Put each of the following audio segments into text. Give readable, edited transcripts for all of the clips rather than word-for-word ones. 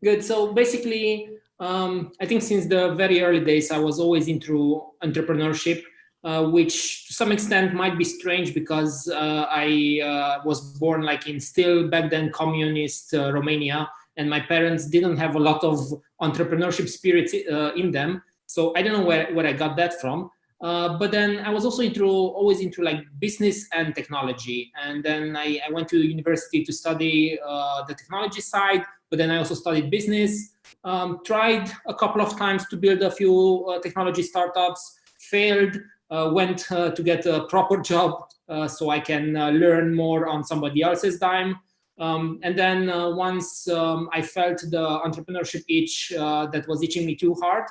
Good. So basically, I think since the very early days, I was always into entrepreneurship, which to some extent might be strange because I was born like in still back then communist Romania, and my parents didn't have a lot of entrepreneurship spirit in them. So I don't know where I got that from. But then I was also always into like business and technology. And then I went to university to study the technology side, but then I also studied business. Tried a couple of times to build a few technology startups, failed, went to get a proper job so I can learn more on somebody else's dime. And then once I felt the entrepreneurship itch that was itching me too hard,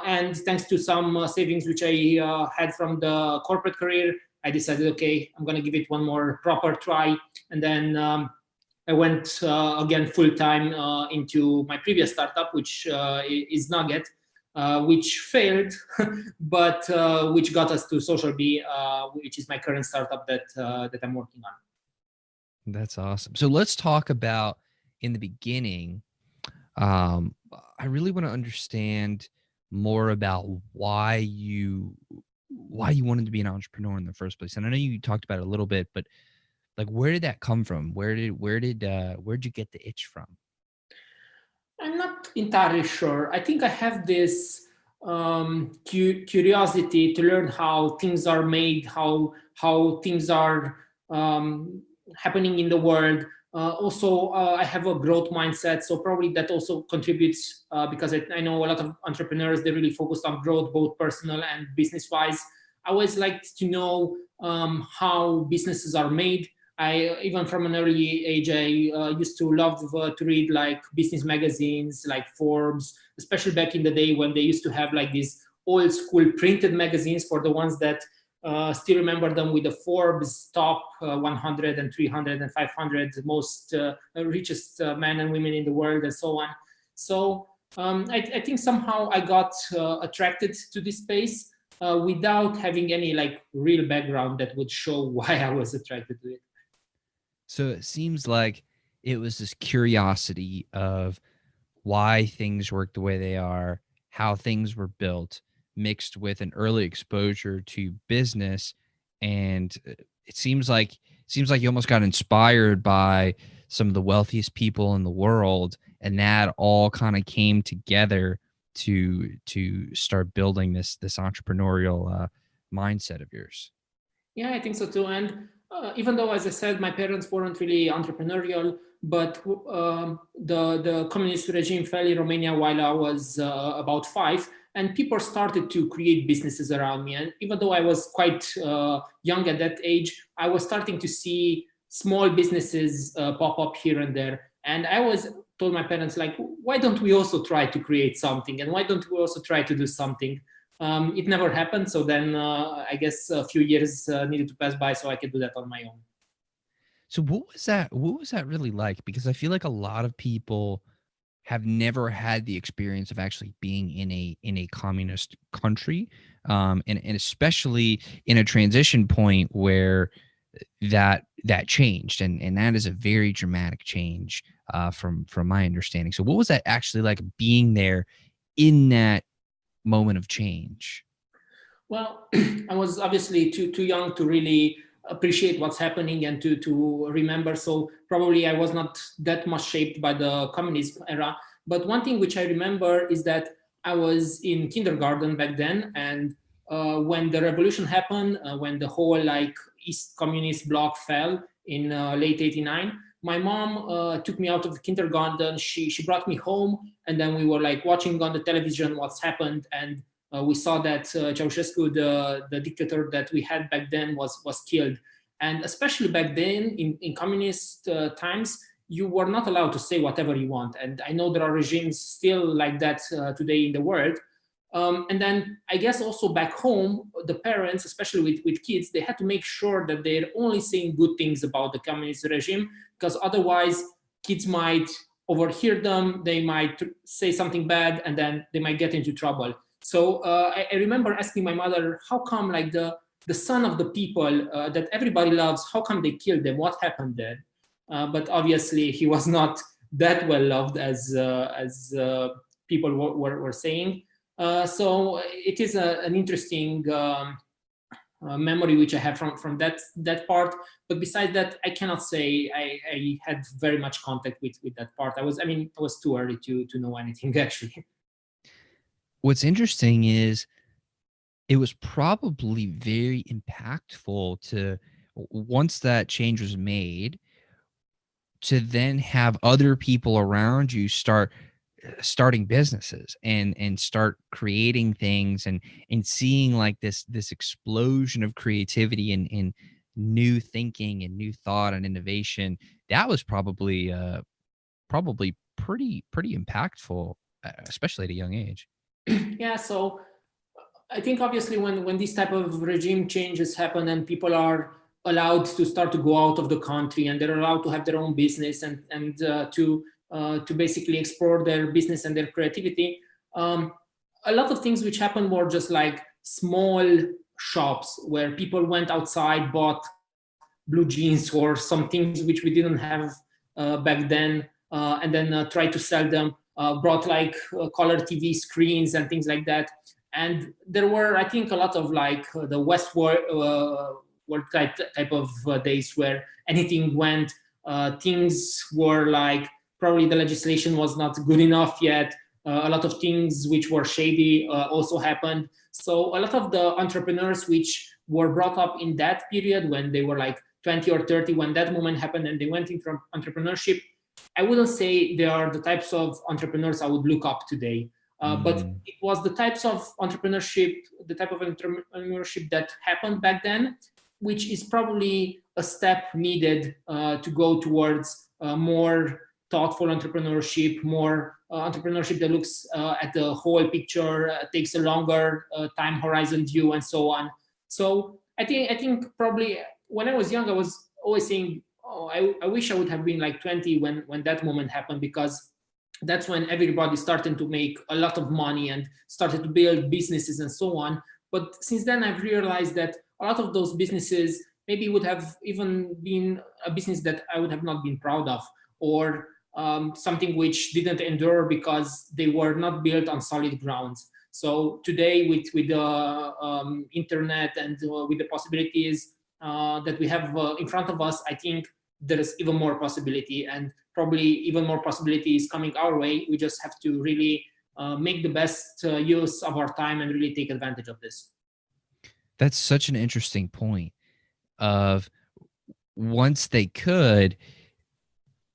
and thanks to some savings which I had from the corporate career, I decided, okay, I'm going to give it one more proper try. And then I went again full-time into my previous startup, which is Nugget, which failed, but which got us to SocialBee, which is my current startup that I'm working on. That's awesome. So let's talk about in the beginning. I really want to understand more about why you wanted to be an entrepreneur in the first place. And I know you talked about it a little bit, but like, where did that come from? Where'd you get the itch from? I'm not entirely sure. I think I have this curiosity to learn how things are made, how things are happening in the world. Also, I have a growth mindset, so probably that also contributes because I know a lot of entrepreneurs, they really focus on growth, both personal and business-wise. I always liked to know how businesses are made. I even from an early age, I used to love to read like business magazines like Forbes, especially back in the day when they used to have like these old school printed magazines for the ones that still remember them, with the Forbes top 100 and 300 and 500 most richest men and women in the world and so on. So I think somehow I got attracted to this space without having any like real background that would show why I was attracted to it. So it seems like it was this curiosity of why things work the way they are, how things were built, mixed with an early exposure to business. And it seems like you almost got inspired by some of the wealthiest people in the world, and that all kind of came together to start building this entrepreneurial mindset of yours. Yeah, I think so too. And even though, as I said, my parents weren't really entrepreneurial, but the communist regime fell in Romania while I was about 5, and people started to create businesses around me. And even though I was quite young at that age, I was starting to see small businesses pop up here and there. And I always told my parents, like, why don't we also try to create something? And why don't we also try to do something? It never happened. So then I guess a few years needed to pass by so I could do that on my own. So what was that really like? Because I feel like a lot of people have never had the experience of actually being in a communist country, and especially in a transition point where that changed, and that is a very dramatic change from my understanding. So what was that actually like, being there in that moment of change? Well, I was obviously too young to really appreciate what's happening and to remember. So probably I was not that much shaped by the communism era. But one thing which I remember is that I was in kindergarten back then, and when the revolution happened, when the whole like East communist bloc fell in late '89, my mom took me out of the kindergarten. She brought me home, and then we were like watching on the television what's happened, and we saw that Ceausescu, the dictator that we had back then, was killed. And especially back then in communist times, you were not allowed to say whatever you want. And I know there are regimes still like that today in the world. And then I guess also back home, the parents, especially with kids, they had to make sure that they're only saying good things about the communist regime, because otherwise kids might overhear them, they might say something bad, and then they might get into trouble. So I remember asking my mother, how come like the son of the people that everybody loves, how come they killed them? What happened there? But obviously he was not that well loved as people were saying. So it is an interesting memory which I have from that part. But besides that, I cannot say I had very much contact with that part. I was too early to know anything actually. What's interesting is it was probably very impactful to, once that change was made, to then have other people around you starting businesses and start creating things and seeing like this explosion of creativity and new thinking and new thought and innovation. That was probably pretty impactful, especially at a young age. Yeah, so I think obviously when these type of regime changes happen and people are allowed to start to go out of the country and they're allowed to have their own business and to basically explore their business and their creativity, a lot of things which happened were just like small shops where people went outside, bought blue jeans or some things which we didn't have back then, and then tried to sell them. Brought like color TV screens and things like that. And there were, I think, a lot of like the Westworld world type of days where anything went. Things were like probably the legislation was not good enough yet. A lot of things which were shady also happened. So a lot of the entrepreneurs which were brought up in that period when they were like 20 or 30, when that moment happened and they went into entrepreneurship, I wouldn't say they are the types of entrepreneurs I would look up today. But it was the type of entrepreneurship that happened back then, which is probably a step needed to go towards more thoughtful entrepreneurship, more entrepreneurship that looks at the whole picture, takes a longer time horizon view, and so on. So I think probably when I was young, I was always saying, oh, I wish I would have been like 20 when that moment happened, because that's when everybody started to make a lot of money and started to build businesses and so on. But since then, I've realized that a lot of those businesses maybe would have even been a business that I would have not been proud of, or something which didn't endure because they were not built on solid grounds. So today, with the internet and with the possibilities that we have in front of us, I think there is even more possibility, and probably even more possibilities coming our way. We just have to really make the best use of our time and really take advantage of this. That's such an interesting point of, once they could,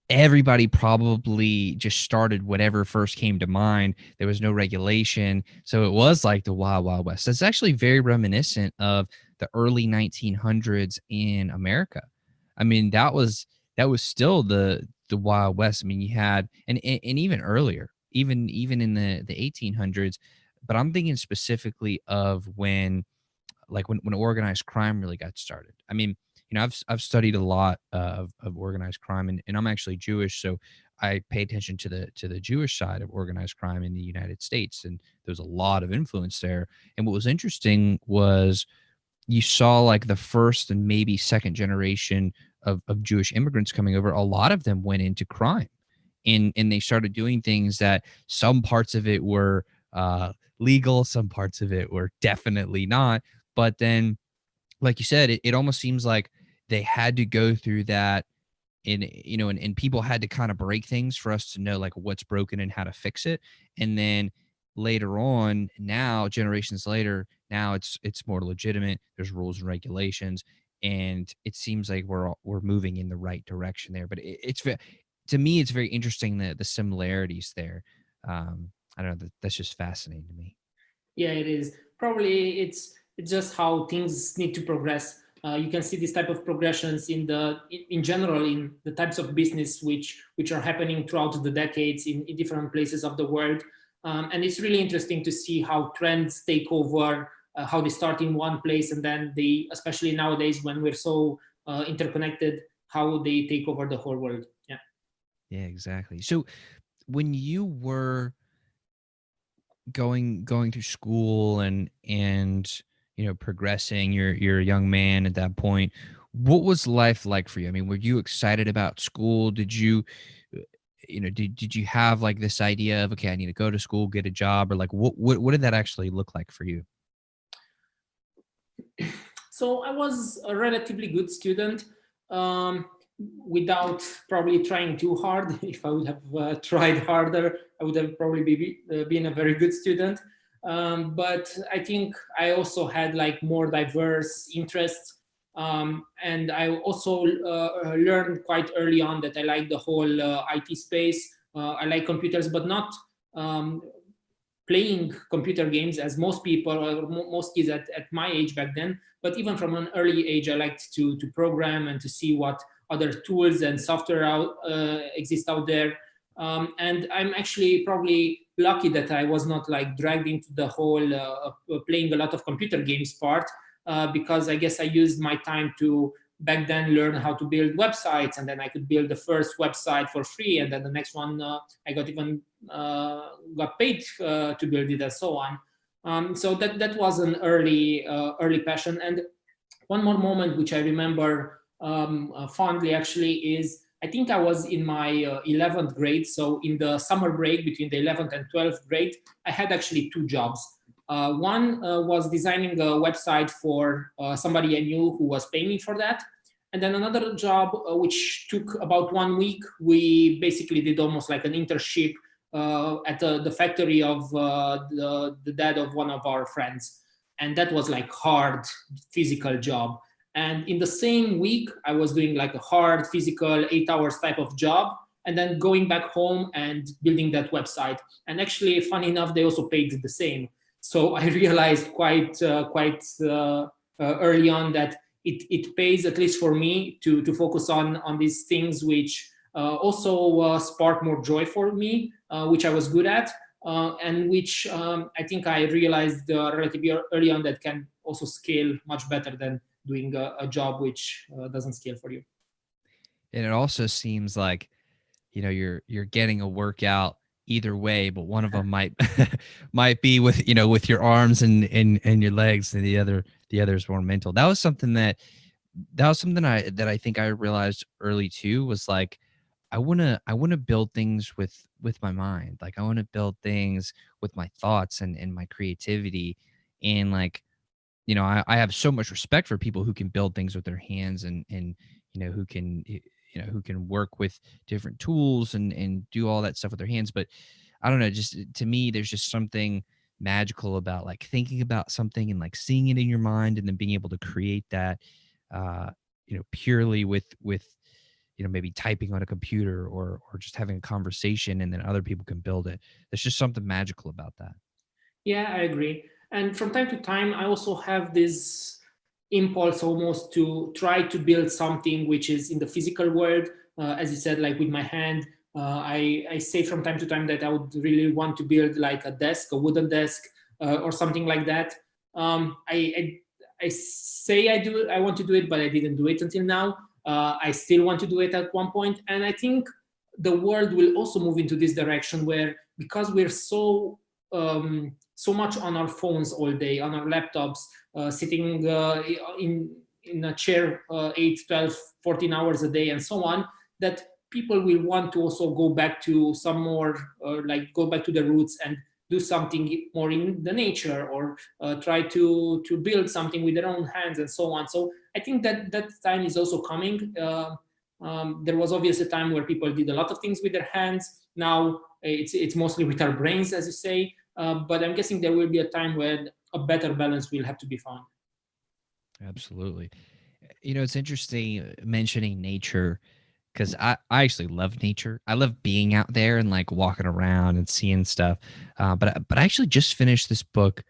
everybody probably just started whatever first came to mind. There was no regulation. So it was like the Wild Wild West. That's actually very reminiscent of the early 1900s in America. I mean, that was still the Wild West. I mean, you had, and even earlier, even in the 1800s, but I'm thinking specifically of when organized crime really got started. I mean, I've studied a lot of organized crime, and I'm actually Jewish, so I pay attention to the Jewish side of organized crime in the United States, and there's a lot of influence there. And what was interesting was you saw like the first and maybe second generation of Jewish immigrants coming over. A lot of them went into crime, and they started doing things that some parts of it were legal, some parts of it were definitely not. But then, like you said, it almost seems like they had to go through that, and people had to kind of break things for us to know like what's broken and how to fix it. And then later on, now generations later, now it's more legitimate. There's rules and regulations, and it seems like we're moving in the right direction there. But to me, it's very interesting the similarities there. I don't know. That's just fascinating to me. Yeah, it is. Probably it's just how things need to progress. You can see this type of progressions in general in the types of business which are happening throughout the decades in different places of the world, and it's really interesting to see how trends take over, how they start in one place and then they, especially nowadays when we're so interconnected, how they take over the whole world. Yeah. Yeah, exactly. So when you were going through school and progressing, you're a young man at that point, what was life like for you? I mean, were you excited about school? Did you did you have like this idea of, okay, I need to go to school, get a job, or like what did that actually look like for you? So I was a relatively good student, without probably trying too hard. If I would have tried harder, I would have probably been a very good student. But I think I also had like more diverse interests. And I also learned quite early on that I like the whole IT space. I like computers, but not um, playing computer games as most people or most kids at my age back then. But even from an early age, I liked to program and to see what other tools and software exist out there. And I'm actually probably lucky that I was not like dragged into the whole playing a lot of computer games part, because I guess I used my time to back then learn how to build websites, and then I could build the first website for free, and then the next one I got paid to build it, and so on. So that was an early passion. And one more moment which I remember fondly actually is, I think I was in my 11th grade. So in the summer break between the 11th and 12th grade, I had actually two jobs. One was designing a website for somebody I knew who was paying me for that. And then another job, which took about 1 week, we basically did almost like an internship at the factory of the dad of one of our friends. And that was like hard physical job. And in the same week, I was doing like a hard physical 8 hours type of job, and then going back home and building that website. And actually, funny enough, they also paid the same. So I realized quite early on that it pays, at least for me, to focus on these things which also spark more joy for me, which I was good at, and which I think I realized relatively early on that can also scale much better than doing a job which doesn't scale for you. And it also seems like, you're getting a workout either way, but one of them might might be with with your arms and your legs, and the other is more mental. That was something I think I realized early too, was like, I want to build things with my mind. Like I want to build things with my thoughts and my creativity. And like, I have so much respect for people who can build things with their hands and who can work with different tools and do all that stuff with their hands. But I don't know, just to me, there's just something magical about like thinking about something and like seeing it in your mind and then being able to create that, purely with maybe typing on a computer or just having a conversation, and then other people can build it. There's just something magical about that. Yeah, I agree. And from time to time, I also have this impulse almost to try to build something which is in the physical world. As you said, like with my hand, I say from time to time that I would really want to build like a desk, a wooden desk, or something like that. I say I want to do it, but I didn't do it until now. I still want to do it at one point. And I think the world will also move into this direction where, because we're so much on our phones all day, on our laptops, sitting in a chair 8, 12, 14 hours a day and so on, that people will want to also go back to some more, go back to the roots and do something more in the nature, or try to build something with their own hands and so on. So I think that time is also coming. There was obviously a time where people did a lot of things with their hands. Now it's mostly with our brains, as you say. But I'm guessing there will be a time when a better balance will have to be found. Absolutely. It's interesting mentioning nature, because I actually love nature. I love being out there and like walking around and seeing stuff. But I actually just finished this book.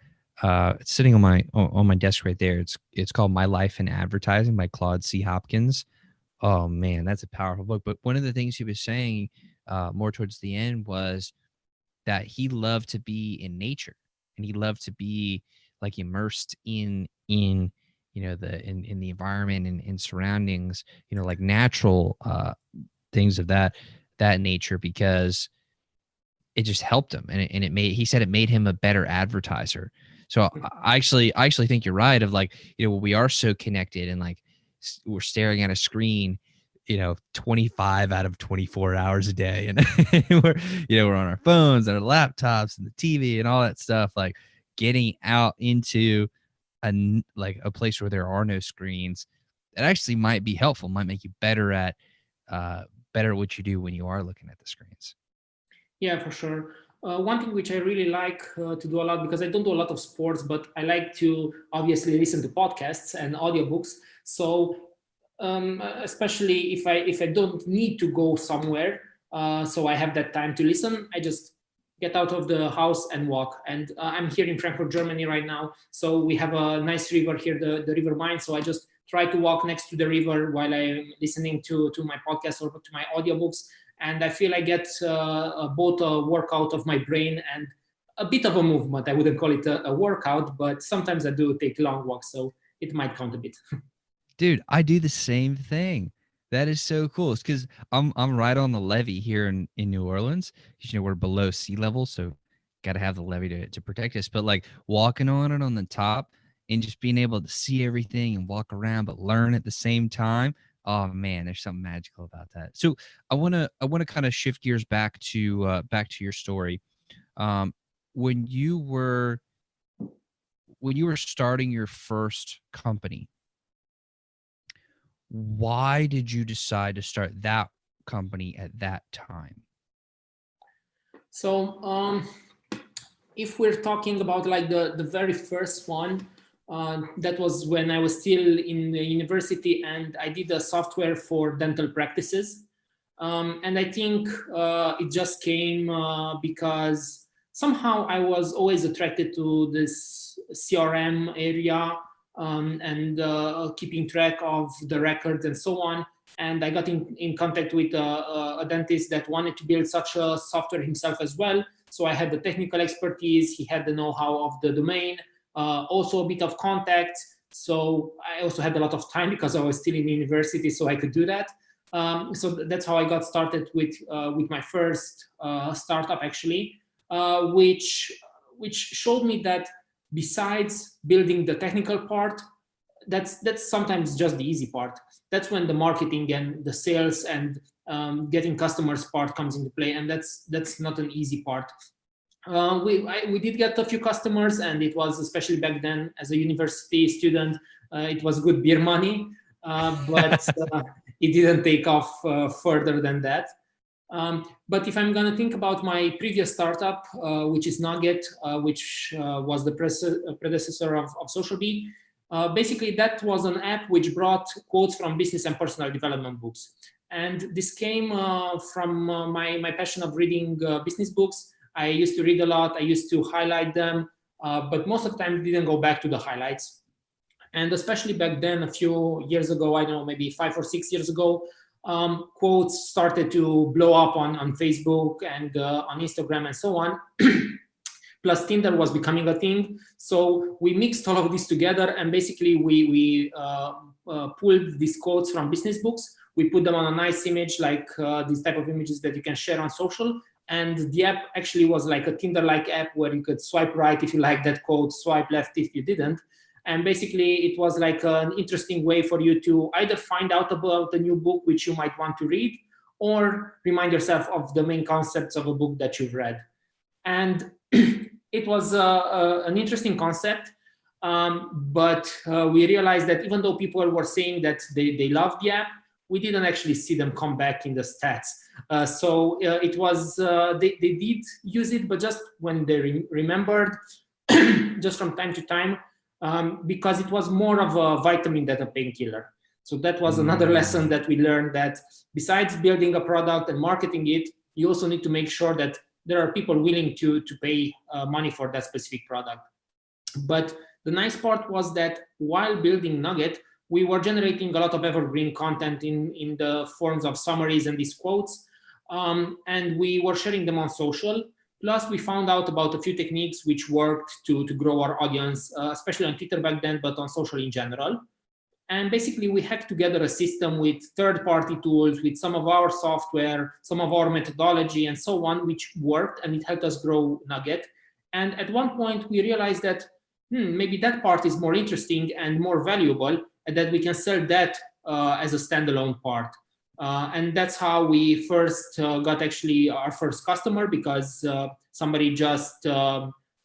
It's sitting on my desk right there. It's called My Life in Advertising by Claude C. Hopkins. Oh man, that's a powerful book. But one of the things he was saying more towards the end was that he loved to be in nature, and he loved to be like immersed in in the environment and in surroundings, like natural things of that nature, because it just helped him, and he said it made him a better advertiser. So I actually think you're right, of like, we are so connected, and like we're staring at a screen. 25 out of 24 hours a day. And we're on our phones and our laptops and the TV and all that stuff. Like getting out into a place where there are no screens, that actually might be helpful, might make you better at what you do when you are looking at the screens. Yeah, for sure. One thing which I really like to do a lot, because I don't do a lot of sports, but I like to obviously listen to podcasts and audiobooks. So especially if I don't need to go somewhere, so I have that time to listen, I just get out of the house and walk. And I'm here in Frankfurt, Germany right now. So we have a nice river here, the River Main. So I just try to walk next to the river while I'm listening to my podcast or to my audiobooks. And I feel I get both a workout of my brain and a bit of a movement. I wouldn't call it a workout, but sometimes I do take long walks, so it might count a bit. Dude, I do the same thing. That is so cool. It's because I'm right on the levee here in New Orleans. We're below sea level, so got to have the levee to protect us. But like walking on it on the top and just being able to see everything and walk around, but learn at the same time. Oh man, there's something magical about that. So I want to kind of shift gears back to your story. When you were starting your first company, why did you decide to start that company at that time? So if we're talking about like the very first one, that was when I was still in the university, and I did a software for dental practices. And I think it just came because somehow I was always attracted to this CRM area, and keeping track of the records and so on. And I got in contact with a dentist that wanted to build such a software himself as well. So I had the technical expertise, he had the know-how of the domain, also a bit of contacts. So I also had a lot of time because I was still in university, so I could do that. So that's how I got started with my first startup, actually, which showed me that besides building the technical part, that's sometimes just the easy part. That's when the marketing and the sales and getting customers part comes into play, and that's not an easy part. We did get a few customers, and it was, especially back then as a university student, it was good beer money, but it didn't take off further than that. But if I'm going to think about my previous startup, which is Nugget, which was the predecessor of SocialBee, basically that was an app which brought quotes from business and personal development books. And this came from my passion of reading business books. I used to read a lot. I used to highlight them, but most of the time didn't go back to the highlights. And especially back then, a few years ago, I don't know, maybe 5 or 6 years ago, quotes started to blow up on Facebook and on Instagram and so on. Plus Tinder was becoming a thing. So we mixed all of this together, and basically we pulled these quotes from business books. We put them on a nice image, like these type of images that you can share on social. And the app actually was like a Tinder-like app where you could swipe right if you liked that quote, swipe left if you didn't. And basically it was like an interesting way for you to either find out about a new book which you might want to read, or remind yourself of the main concepts of a book that you've read. And it was an interesting concept, but we realized that even though people were saying that they loved the app, we didn't actually see them come back in the stats. So it was, they did use it, but just when they remembered, just from time to time, because it was more of a vitamin than a painkiller. So that was another lesson that we learned, that besides building a product and marketing it, you also need to make sure that there are people willing to pay money for that specific product. But the nice part was that while building Nugget, we were generating a lot of evergreen content in the forms of summaries and these quotes. And we were sharing them on social. Plus, we found out about a few techniques which worked to grow our audience, especially on Twitter back then, but on social in general. And basically, we hacked together a system with third-party tools, with some of our software, some of our methodology, and so on, which worked, and it helped us grow Nugget. And at one point, we realized that maybe that part is more interesting and more valuable, and that we can sell that as a standalone part. And that's how we first got actually our first customer, because somebody just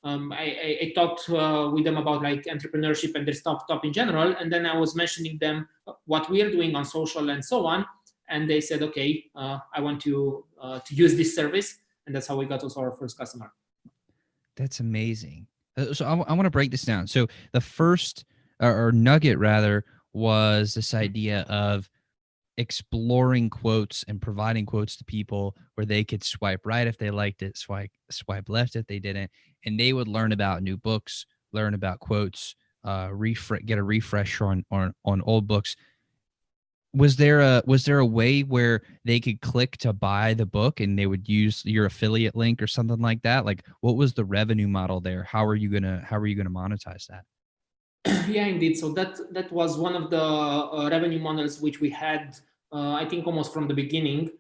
I talked with them about like entrepreneurship and their startup in general, and then I was mentioning them what we are doing on social and so on, and they said, okay, I want to use this service, and that's how we got also our first customer. That's amazing. So I want to break this down. So the first or nugget rather was this idea of exploring quotes and providing quotes to people where they could swipe right if they liked it, swipe left if they didn't, and they would learn about new books, learn about quotes, get a refresher on old books. Was there a way where they could click to buy the book and they would use your affiliate link or something like that? Like, what was the revenue model there? How are you gonna monetize that? Yeah, indeed. So that was one of the revenue models which we had, I think, almost from the beginning.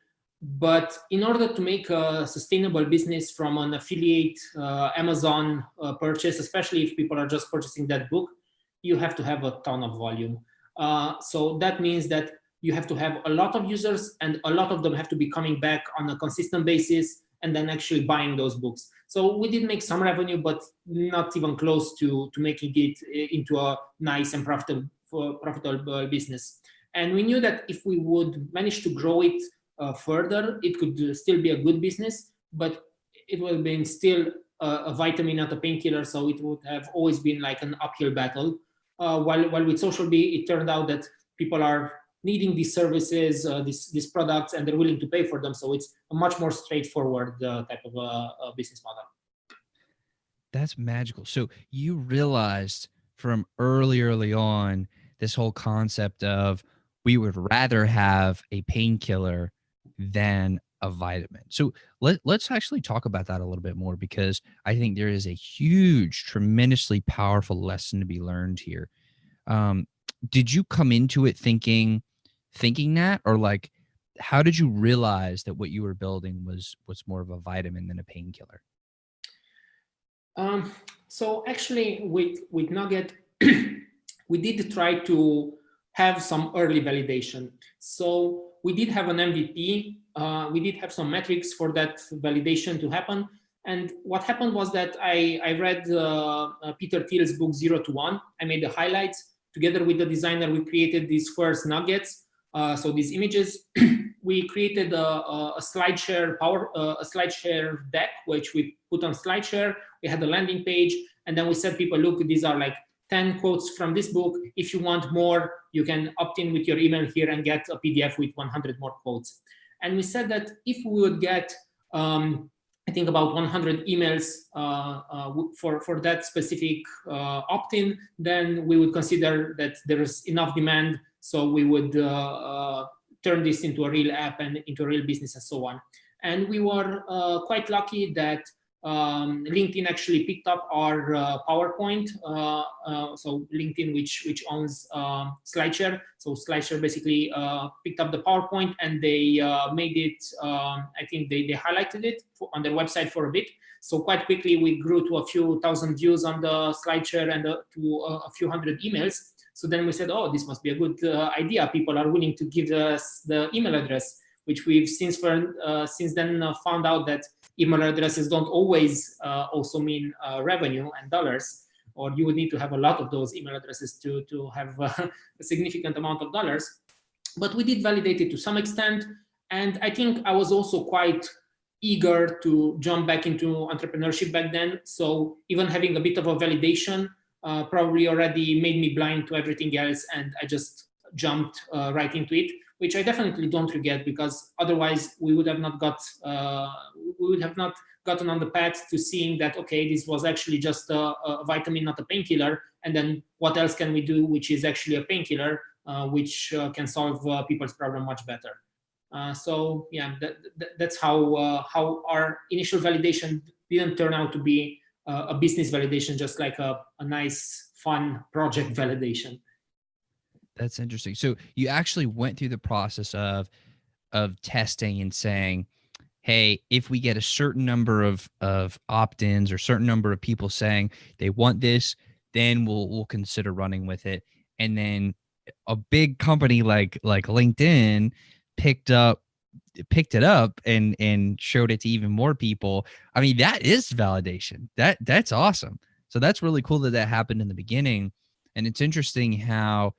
But in order to make a sustainable business from an affiliate Amazon purchase, especially if people are just purchasing that book, you have to have a ton of volume. So that means that you have to have a lot of users, and a lot of them have to be coming back on a consistent basis and then actually buying those books. So we did make some revenue, but not even close to making it into a nice and profitable business. And we knew that if we would manage to grow it further, it could still be a good business, but it would have been still a vitamin, not a painkiller. So it would have always been like an uphill battle. While with SocialBee, it turned out that people are needing these services, these products, and they're willing to pay for them. So it's a much more straightforward type of business model. That's magical. So you realized from early on this whole concept of we would rather have a painkiller than a vitamin. So let's actually talk about that a little bit more, because I think there is a huge, tremendously powerful lesson to be learned here. Did you come into it thinking that, or like, how did you realize that what you were building was more of a vitamin than a painkiller? So actually with Nugget, we did try to have some early validation. So we did have an MVP. We did have some metrics for that validation to happen. And what happened was that I read Peter Thiel's book 0 to 1. I made the highlights. Together with the designer, we created these first nuggets. So these images, we created a SlideShare a SlideShare deck, which we put on SlideShare. We had a landing page, and then we said, people, look, these are like 10 quotes from this book. If you want more, you can opt in with your email here and get a PDF with 100 more quotes. And we said that if we would get, I think about 100 emails for that specific opt-in, then we would consider that there is enough demand. So we would turn this into a real app and into a real business and so on. And we were quite lucky that LinkedIn actually picked up our PowerPoint. So LinkedIn, which owns SlideShare. So SlideShare basically picked up the PowerPoint, and they made it, I think they highlighted it on their website for a bit. So quite quickly, we grew to a few thousand views on the SlideShare and to a few hundred emails. So then we said, oh, this must be a good idea. People are willing to give us the email address, which we've since then found out that email addresses don't always also mean revenue and dollars, or you would need to have a lot of those email addresses to have a significant amount of dollars. But we did validate it to some extent. And I think I was also quite eager to jump back into entrepreneurship back then. So even having a bit of a validation probably already made me blind to everything else, and I just jumped right into it, which I definitely don't regret, because otherwise we would have not gotten on the path to seeing that, okay, this was actually just a vitamin, not a painkiller, and then what else can we do which is actually a painkiller, which can solve people's problem much better. So yeah, that's how our initial validation didn't turn out to be a business validation, just like a nice, fun project validation. That's interesting. So you actually went through the process of testing and saying, hey, if we get a certain number of opt-ins or certain number of people saying they want this, then we'll consider running with it. And then a big company like LinkedIn picked it up and showed it to even more people. I mean, that is validation. That's awesome. So that's really cool that happened in the beginning. And it's interesting how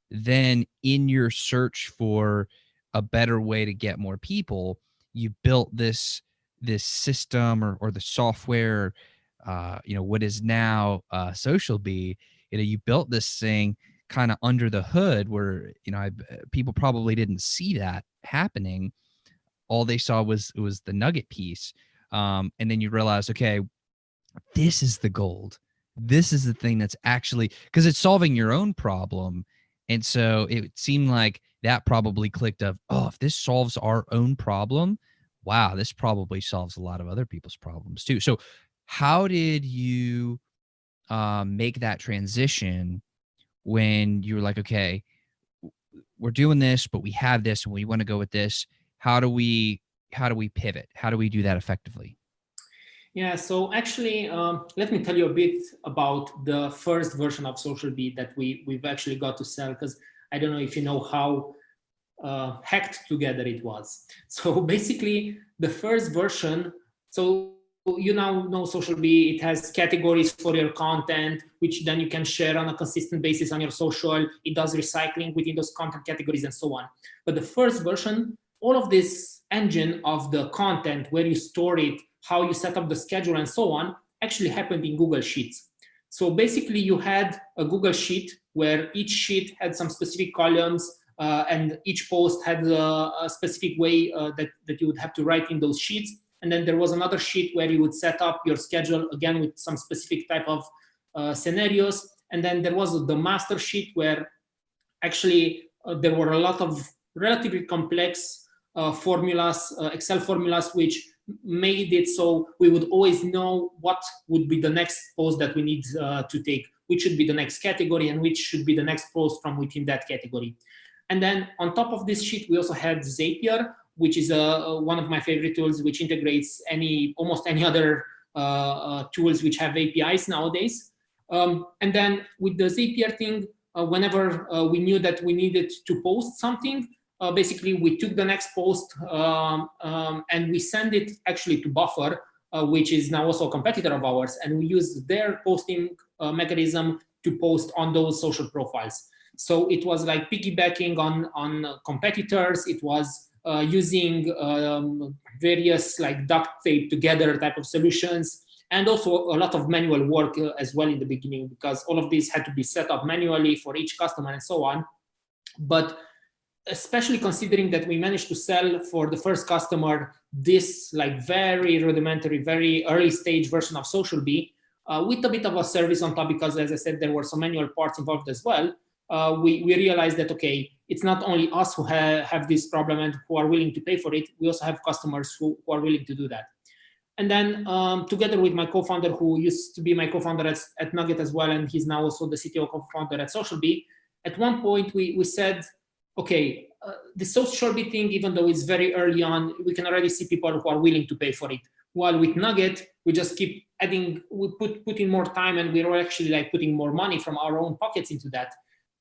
then in your search for a better way to get more people, you built this system or the software, what is now SocialBee. You built this thing kind of under the hood where people probably didn't see that happening. All they saw was the nugget piece, and then you realize, okay, this is the gold. This is the thing that's actually, because it's solving your own problem. And so it seemed like that probably clicked of, oh, if this solves our own problem, wow, this probably solves a lot of other people's problems too. So how did you make that transition when you were like, okay, we're doing this, but we have this and we want to go with this? How do we pivot? How do we do that effectively? Yeah, so actually, let me tell you a bit about the first version of SocialBee that we've actually got to sell, because I don't know if you know how hacked together it was. So basically, the first version, so you now know SocialBee, it has categories for your content, which then you can share on a consistent basis on your social. It does recycling within those content categories and so on. But the first version, all of this engine of the content, where you store it, how you set up the schedule and so on, actually happened in Google Sheets. So basically you had a Google Sheet where each sheet had some specific columns, and each post had a specific way that you would have to write in those sheets. And then there was another sheet where you would set up your schedule, again, with some specific type of scenarios. And then there was the master sheet where actually there were a lot of relatively complex formulas, Excel formulas, which made it so we would always know what would be the next post that we need to take, which should be the next category and which should be the next post from within that category. And then on top of this sheet, we also had Zapier, which is one of my favorite tools, which integrates almost any other tools which have APIs nowadays. And then with the Zapier thing, whenever we knew that we needed to post something, basically we took the next post and we send it actually to Buffer, which is now also a competitor of ours, and we use their posting mechanism to post on those social profiles. So it was like piggybacking on competitors. It was using various like duct tape together type of solutions, and also a lot of manual work as well in the beginning, because all of these had to be set up manually for each customer and so on. But especially considering that we managed to sell for the first customer this like very rudimentary, very early stage version of SocialBee with a bit of a service on top, because as I said, there were some manual parts involved as well. We realized that, okay, it's not only us who have this problem and who are willing to pay for it, we also have customers who are willing to do that. And then together with my co-founder, who used to be my co-founder at Nugget as well, and he's now also the CTO co-founder at SocialBee, at one point we said, okay, the SocialBee thing, even though it's very early on, we can already see people who are willing to pay for it. While with Nugget, we just keep adding, we put in more time, and we're actually like putting more money from our own pockets into that.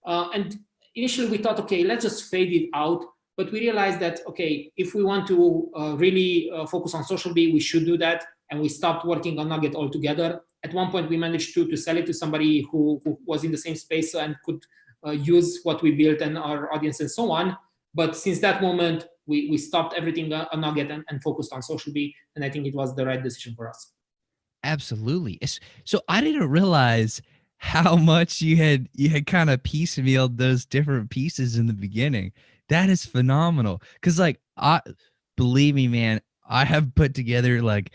And initially we thought, okay, let's just fade it out. But we realized that, okay, if we want to really focus on SocialBee, we should do that. And we stopped working on Nugget altogether. At one point, we managed to sell it to somebody who was in the same space and could use what we built and our audience and so on. But since that moment, we stopped everything on Nugget and focused on SocialBee. And I think it was the right decision for us. Absolutely. So I didn't realize how much you had kind of piecemealed those different pieces in the beginning. That is phenomenal. Cause like, believe me, man, I have put together like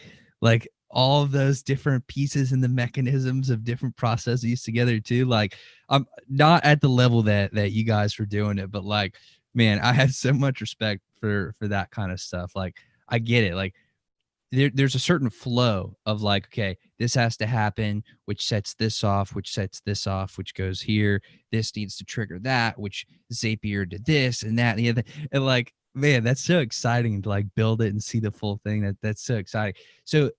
all of those different pieces and the mechanisms of different processes together too. Like, I'm not at the level that you guys were doing it, but like, man, I have so much respect for that kind of stuff. Like, I get it. Like, there's a certain flow of like, okay, this has to happen, which sets this off, which sets this off, which goes here. This needs to trigger that, which Zapier did this and that and the other. And like, man, that's so exciting to like build it and see the full thing. That's so exciting. So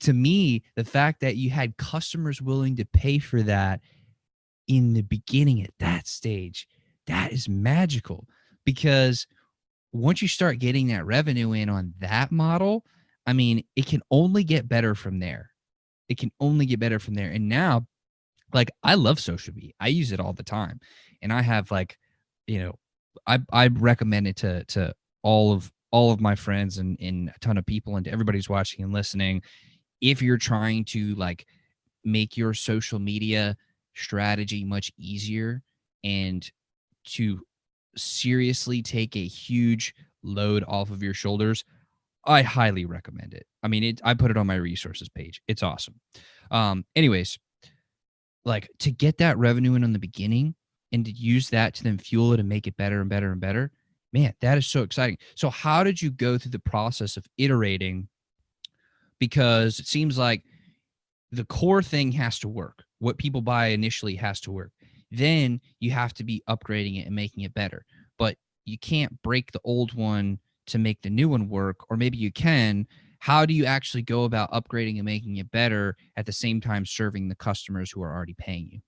to me, the fact that you had customers willing to pay for that in the beginning at that stage, that is magical, because once you start getting that revenue in on that model, I mean, it can only get better from there. It can only get better from there. And now, like, I love SocialBee. I use it all the time. And I have, like, you know, I recommend it to all of my friends and a ton of people and to everybody who's watching and listening. If you're trying to, like, make your social media strategy much easier and to seriously take a huge load off of your shoulders, I highly recommend it. I mean, I put it on my resources page. It's awesome. Anyways, like, to get that revenue in on the beginning and to use that to then fuel it and make it better and better and better, man, that is so exciting. So how did you go through the process of iterating? Because it seems like the core thing has to work. What people buy initially has to work. Then you have to be upgrading it and making it better. But you can't break the old one to make the new one work, or maybe you can. How do you actually go about upgrading and making it better at the same time serving the customers who are already paying you?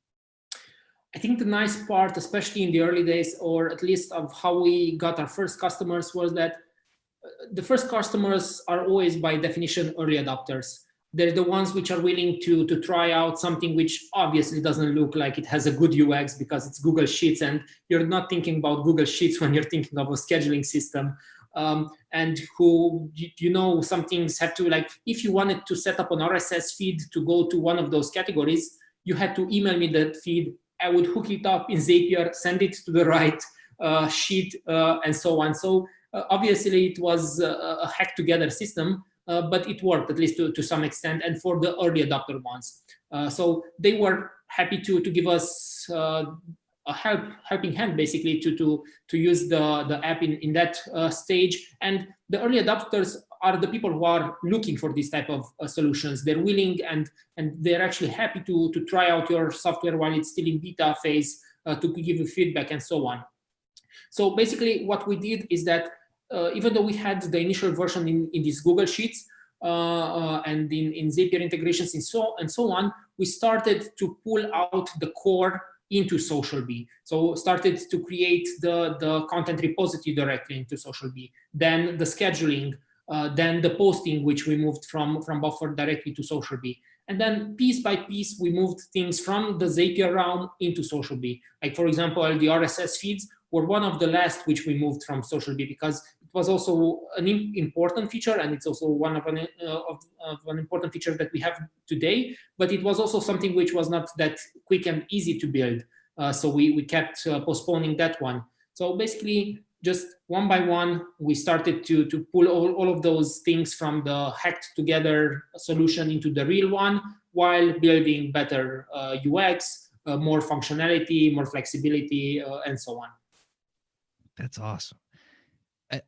I think the nice part, especially in the early days, or at least of how we got our first customers, was that the first customers are always by definition early adopters. They're the ones which are willing to try out something which obviously doesn't look like it has a good UX because it's Google Sheets, and you're not thinking about Google Sheets when you're thinking of a scheduling system. And who, some things have to, like, if you wanted to set up an RSS feed to go to one of those categories, you had to email me that feed. I would hook it up in Zapier, send it to the right sheet, and so on. So obviously it was a hack together system, but it worked, at least to some extent, and for the early adopter ones. So they were happy to give us a helping hand, basically, to use the app in that stage. And the early adopters are the people who are looking for these type of solutions. They're willing and they're actually happy to try out your software while it's still in beta phase, to give you feedback and so on. So basically what we did is that even though we had the initial version in these Google Sheets and in Zapier integrations and so on, we started to pull out the core into SocialBee. So started to create the content repository directly into SocialBee, then the scheduling, then the posting, which we moved from Buffer directly to SocialBee. And then piece by piece, we moved things from the Zapier realm into SocialBee. Like, for example, the RSS feeds were one of the last which we moved from SocialBee, because it was also an important feature, and it's also one of an important feature that we have today. But it was also something which was not that quick and easy to build. So we kept postponing that one. So basically, just one by one, we started to pull all of those things from the hacked together solution into the real one, while building better UX, more functionality, more flexibility, and so on. That's awesome.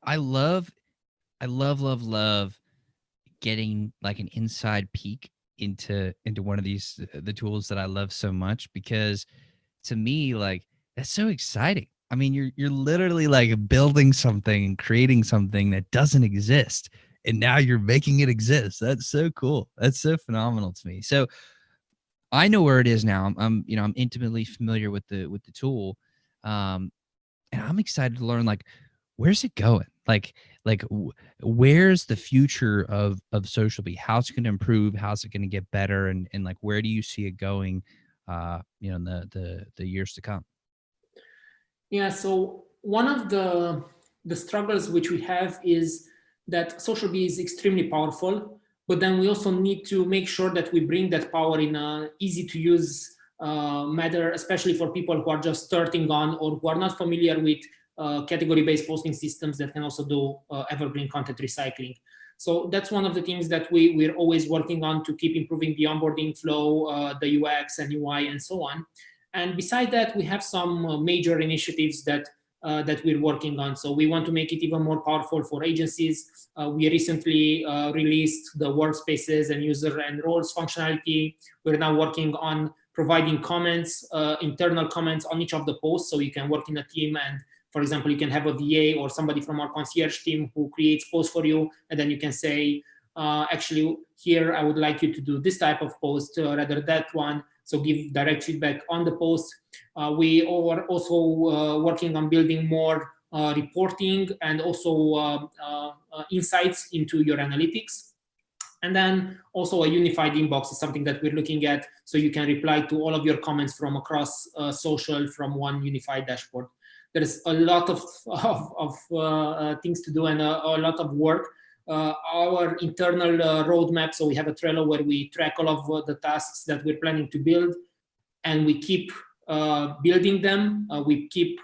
I love getting, like, an inside peek into one of these, the tools that I love so much, because to me, like, that's so exciting. I mean, you're literally, like, building something and creating something that doesn't exist, and now you're making it exist. That's so cool. That's so phenomenal to me. So I know where it is now. I'm intimately familiar with the tool, and I'm excited to learn, like, where's it going? Like where's the future of SocialBee? How's it going to improve? How's it going to get better? And like, where do you see it going, in the years to come? Yeah, so one of the struggles which we have is that SocialBee is extremely powerful, but then we also need to make sure that we bring that power in an easy to use manner, especially for people who are just starting on, or who are not familiar with category-based posting systems that can also do evergreen content recycling. So that's one of the things that we're always working on, to keep improving the onboarding flow, the UX and UI, and so on. And beside that, we have some major initiatives that we're working on. So we want to make it even more powerful for agencies. We recently released the workspaces and user and roles functionality. We're now working on providing comments, internal comments on each of the posts, so you can work in a team, and, for example, you can have a VA or somebody from our concierge team who creates posts for you, and then you can say, actually, here I would like you to do this type of post rather that one. So give direct feedback on the post. We are also working on building more reporting, and also insights into your analytics. And then also a unified inbox is something that we're looking at, so you can reply to all of your comments from across social from one unified dashboard. There's a lot of things to do and a lot of work. Our internal roadmap, so we have a Trello where we track all of the tasks that we're planning to build, and we keep building them. We keep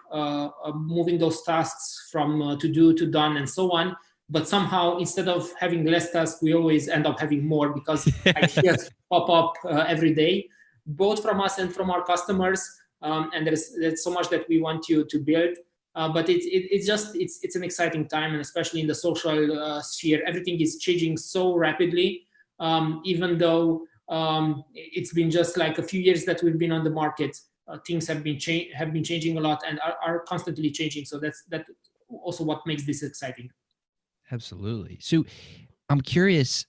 moving those tasks from to do to done and so on. But somehow, instead of having less tasks, we always end up having more, because ideas pop up every day, both from us and from our customers. And there's so much that we want you to build. But it's an exciting time, and especially in the social sphere, everything is changing so rapidly. Even though it's been just like a few years that we've been on the market, things have been changing a lot and are constantly changing. So that's also what makes this exciting. Absolutely. So I'm curious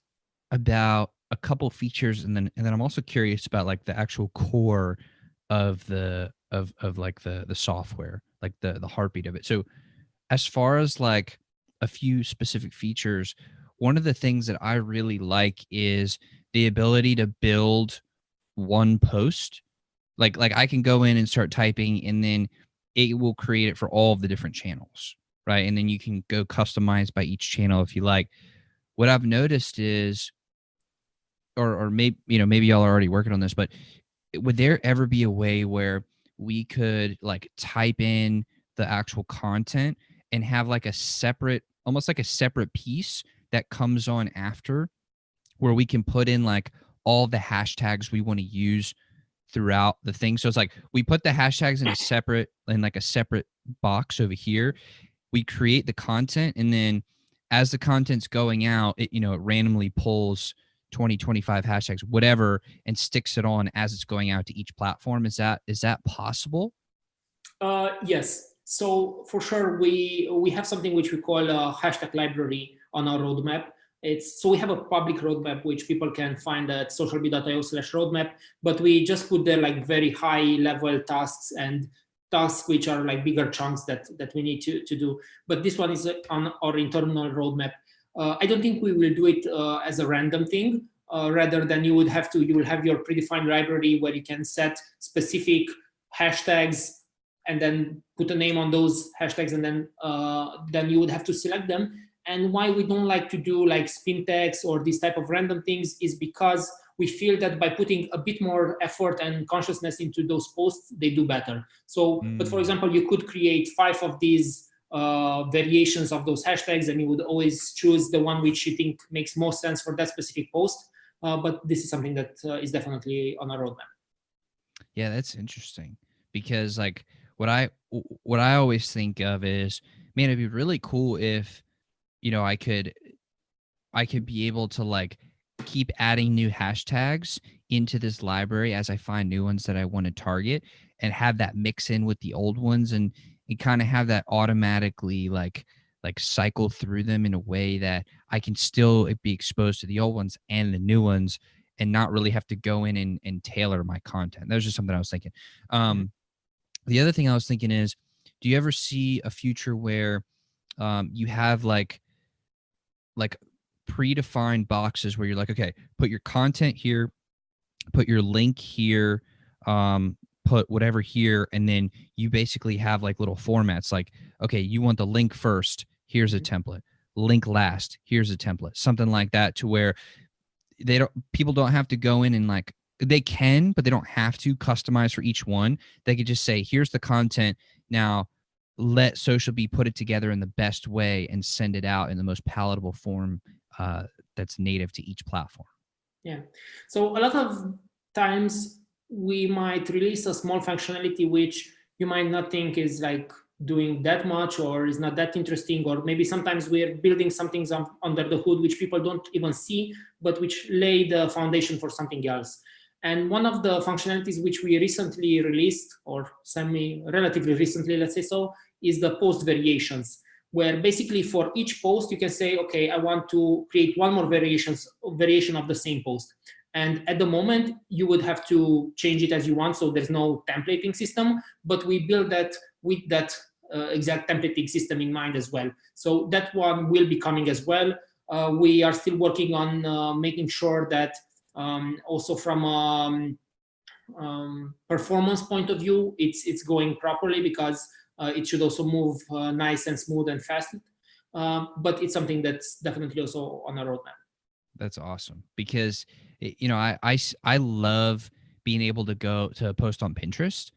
about a couple features, and then I'm also curious about like the actual core of the like the software, like the heartbeat of it. So as far as like a few specific features, one of the things that I really like is the ability to build one post. Like I can go in and start typing, and then it will create it for all of the different channels, right? And then you can go customize by each channel if you like. What I've noticed is, or maybe y'all are already working on this, but would there ever be a way where we could like type in the actual content and have like a separate, almost like a separate piece that comes on after, where we can put in like all the hashtags we want to use throughout the thing? So it's like we put the hashtags in a separate box over here. We create the content, and then as the content's going out, it randomly pulls 20, 25 hashtags, whatever, and sticks it on as it's going out to each platform. Is that possible? Yes. So for sure, we have something which we call a hashtag library on our roadmap. So we have a public roadmap which people can find at socialbee.io/roadmap, but we just put there like very high level tasks and tasks which are like bigger chunks that we need to do. But this one is on our internal roadmap. I don't think we will do it as a random thing. Rather than you will have your predefined library where you can set specific hashtags and then put a name on those hashtags, and then you would have to select them. And why we don't like to do like spin tags or these type of random things is because we feel that by putting a bit more effort and consciousness into those posts, they do better. So, but for example, you could create 5 of these variations of those hashtags, and you would always choose the one which you think makes most sense for that specific post. But this is something that is definitely on our roadmap. Yeah, that's interesting, because like what I always think of is, man, it'd be really cool if I could be able to like keep adding new hashtags into this library as I find new ones that I want to target, and have that mix in with the old ones, and kind of have that automatically like cycle through them in a way that I can still be exposed to the old ones and the new ones, and not really have to go in and tailor my content. That was just something I was thinking. The other thing I was thinking is, do you ever see a future where you have like predefined boxes where you're like, okay, put your content here, put your link here, put whatever here, and then you basically have like little formats like, okay, you want the link first, here's a template, link last, here's a template, something like that, to where people don't have to go in and like, they can, but they don't have to customize for each one. They could just say, here's the content, now let SocialBee put it together in the best way and send it out in the most palatable form that's native to each platform. Yeah. So a lot of times we might release a small functionality which you might not think is like doing that much or is not that interesting, or maybe sometimes we're building something under the hood which people don't even see, but which lay the foundation for something else. And one of the functionalities which we recently released, or relatively recently, let's say so, is the post variations, where basically for each post you can say, okay, I want to create one more variation of the same post. And at the moment you would have to change it as you want, so there's no templating system, but we build that with that exact templating system in mind as well. So that one will be coming as well. We are still working on making sure that also from performance point of view, it's going properly, because it should also move nice and smooth and fast. But it's something that's definitely also on our roadmap. That's awesome, because I love being able to go to post on Pinterest,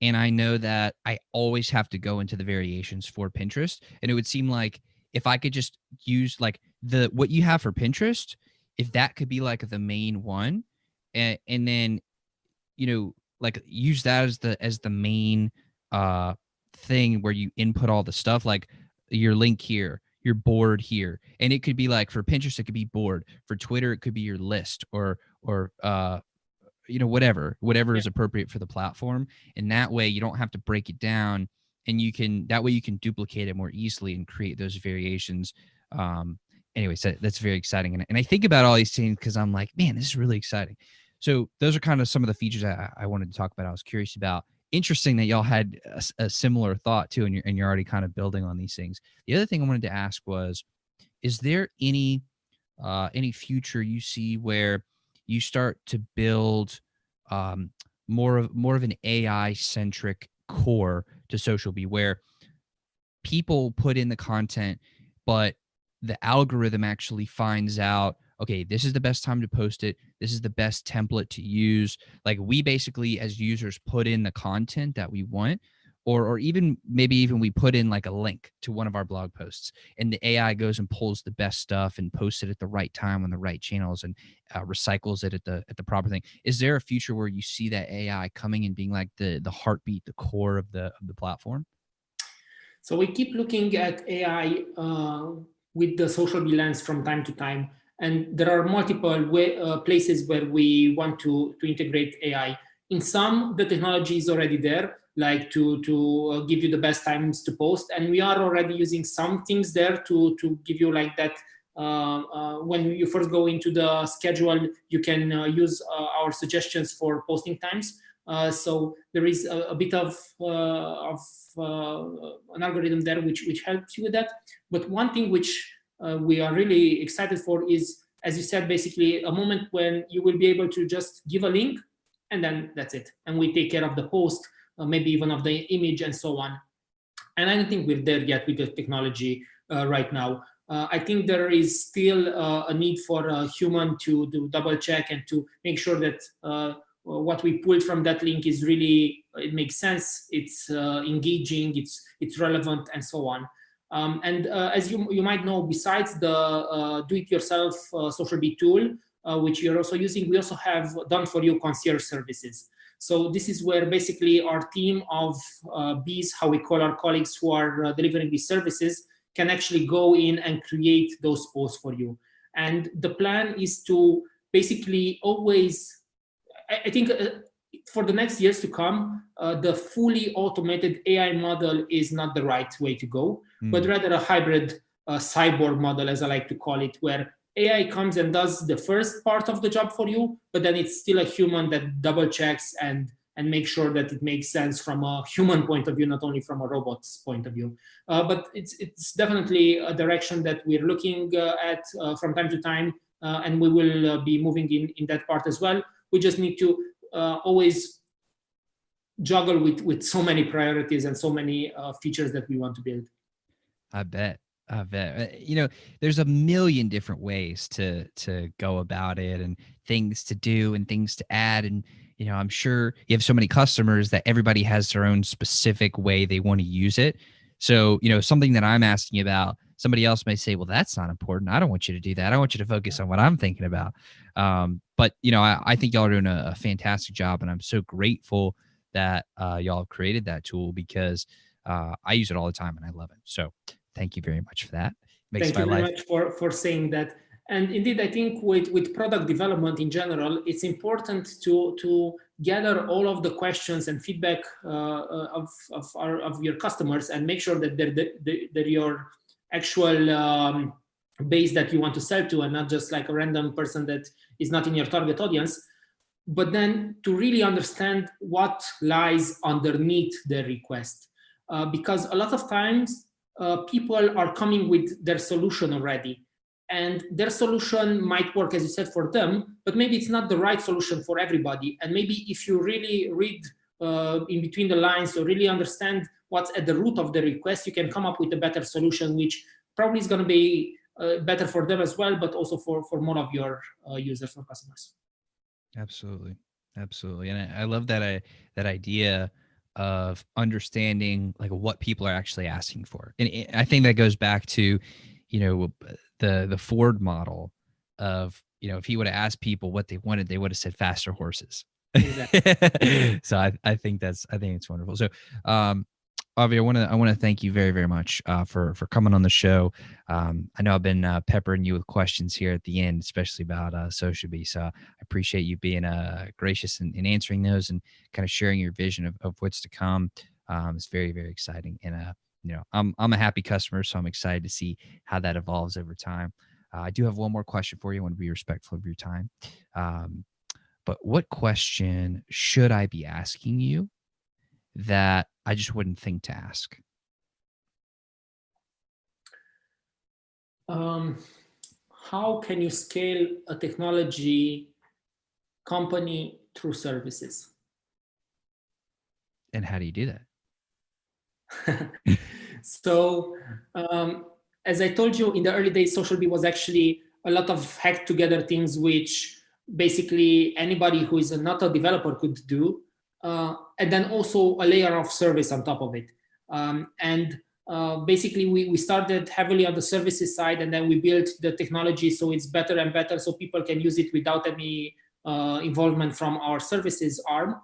and I know that I always have to go into the variations for Pinterest, and it would seem like if I could just use like what you have for Pinterest, if that could be like the main one, and then like use that as the main thing where you input all the stuff, like your link here, your board here, and it could be like for Pinterest it could be board, for Twitter it could be your list, or whatever is appropriate for the platform, and that way you don't have to break it down, and you can duplicate it more easily and create those variations. Anyways, that's very exciting, and I think about all these things because I'm like, man, this is really exciting. So those are kind of some of the features I wanted to talk about. I was curious about. Interesting that y'all had a similar thought too, and you're already kind of building on these things. The other thing I wanted to ask was, is there any future you see where you start to build more of an AI centric core to SocialBee, where people put in the content, but the algorithm actually finds out, okay, this is the best time to post it. This is the best template to use. Like, we basically as users put in the content that we want, or even maybe we put in like a link to one of our blog posts, and the AI goes and pulls the best stuff and posts it at the right time on the right channels, and recycles it at the proper thing. Is there a future where you see that AI coming and being like the heartbeat, the core of the platform? So we keep looking at AI with the SocialBee lens from time to time. And there are multiple places where we want to integrate AI. In some, the technology is already there, like to give you the best times to post. And we are already using some things there to give you like that. When you first go into the schedule, you can use our suggestions for posting times. So there is a bit of an algorithm there which helps you with that. But one thing which we are really excited for is, as you said, basically a moment when you will be able to just give a link, and then that's it. And we take care of the post, maybe even of the image and so on. And I don't think we're there yet with the technology right now. I think there is still a need for a human to do double check and to make sure that what we pulled from that link is really, it makes sense, it's engaging, it's relevant, and so on. And as you might know, besides the do-it-yourself SocialBee tool, which you're also using, we also have done for you concierge services. So this is where basically our team of bees, how we call our colleagues who are delivering these services, can actually go in and create those posts for you. And the plan is to basically always, I think for the next years to come, the fully automated AI model is not the right way to go, but rather a hybrid cyborg model, as I like to call it, where AI comes and does the first part of the job for you, but then it's still a human that double checks and makes sure that it makes sense from a human point of view, not only from a robot's point of view. But it's definitely a direction that we're looking at from time to time, and we will be moving in that part as well. We just need to always juggle with so many priorities and so many features that we want to build. I bet. There's a million different ways to go about it, and things to do and things to add. And, I'm sure you have so many customers that everybody has their own specific way they want to use it. So, something that I'm asking about, somebody else may say, well, that's not important. I don't want you to do that. I want you to focus on what I'm thinking about. But, I think y'all are doing a fantastic job, and I'm so grateful that y'all have created that tool, because I use it all the time and I love it. So thank you very much for that. Thank you very much for saying that. And indeed, I think with product development in general, it's important to gather all of the questions and feedback of your customers, and make sure that they're your actual base that you want to sell to, and not just like a random person that is not in your target audience. But then to really understand what lies underneath their request. because a lot of times people are coming with their solution already. And their solution might work, as you said, for them, but maybe it's not the right solution for everybody. And maybe if you really read in between the lines or really understand what's at the root of the request, you can come up with a better solution, which probably is going to be better for them as well, but also for more of your users or customers. Absolutely. Absolutely. And I love that that idea of understanding like what people are actually asking for. And I think that goes back to, the Ford model of, if he would have asked people what they wanted, they would have said faster horses. Exactly. So I think it's wonderful. So, Avi, I want to thank you very, very much for coming on the show. I know I've been peppering you with questions here at the end, especially about SocialBee. So I appreciate you being gracious in answering those and kind of sharing your vision of what's to come. It's very, very exciting. And I'm a happy customer, so I'm excited to see how that evolves over time. I do have one more question for you. I want to be respectful of your time. But what question should I be asking you that I just wouldn't think to ask? How can you scale a technology company through services? And how do you do that? So, as I told you, in the early days, SocialBee was actually a lot of hacked together things, which basically anybody who is not a developer could do. And then also a layer of service on top of it. Basically, we started heavily on the services side, and then we built the technology so it's better and better so people can use it without any involvement from our services arm.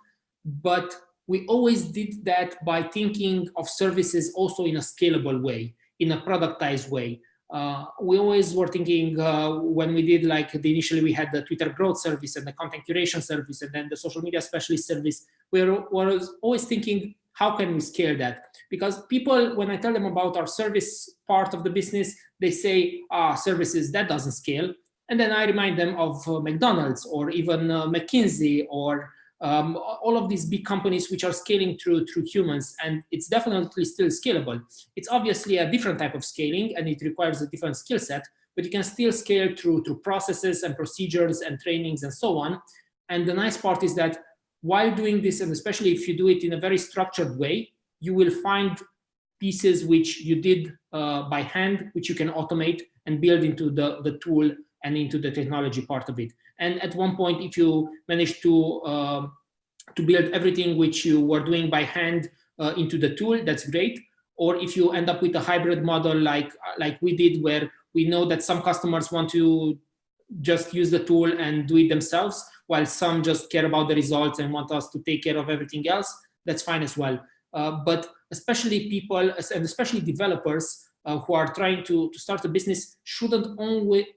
But we always did that by thinking of services also in a scalable way, in a productized way. We always were thinking when we did initially we had the Twitter growth service and the content curation service and then the social media specialist service. We were always thinking, how can we scale that? Because people, when I tell them about our service part of the business, they say, services, that doesn't scale. And then I remind them of McDonald's or even McKinsey or all of these big companies which are scaling through humans, and it's definitely still scalable. It's obviously a different type of scaling and it requires a different skill set, but you can still scale through processes and procedures and trainings and so on. And the nice part is that while doing this, and especially if you do it in a very structured way, you will find pieces which you did by hand, which you can automate and build into the tool and into the technology part of it. And at one point, if you manage to build everything which you were doing by hand into the tool, that's great. Or if you end up with a hybrid model like we did, where we know that some customers want to just use the tool and do it themselves, while some just care about the results and want us to take care of everything else, that's fine as well. But especially people, and especially developers, who are trying to start a business shouldn't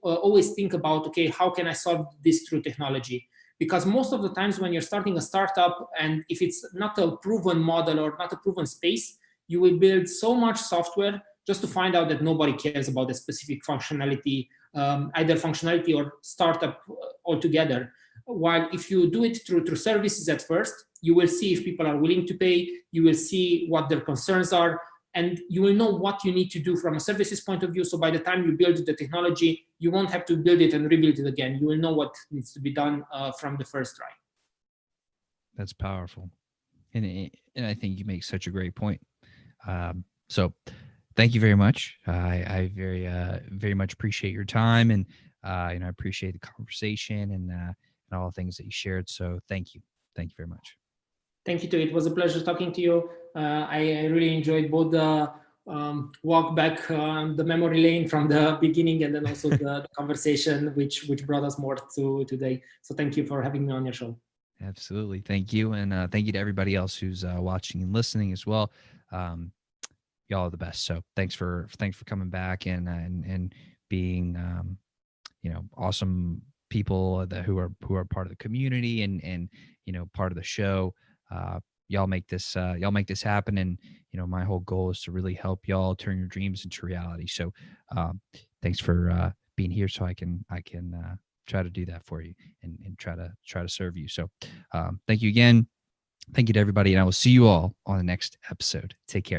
always think about, okay, how can I solve this through technology? Because most of the times when you're starting a startup, and if it's not a proven model or not a proven space, you will build so much software just to find out that nobody cares about the specific functionality, either functionality or startup altogether. While if you do it through services at first, you will see if people are willing to pay, you will see what their concerns are, and you will know what you need to do from a services point of view. So by the time you build the technology, you won't have to build it and rebuild it again. You will know what needs to be done from the first try. That's powerful. And I think you make such a great point. So thank you very much. I very much appreciate your time, and I appreciate the conversation and all the things that you shared. So thank you. Thank you very much. Thank you too. It was a pleasure talking to you. I really enjoyed both the walk back the memory lane from the beginning, and then also the conversation which brought us more to today. So thank you for having me on your show. Absolutely. Thank you. And thank you to everybody else who's watching and listening as well. Y'all are the best. So thanks for coming back and being, awesome people who are part of the community and part of the show. Y'all make this happen. And, my whole goal is to really help y'all turn your dreams into reality. So thanks for being here so I can try to do that for you and try to serve you. So thank you again. Thank you to everybody. And I will see you all on the next episode. Take care.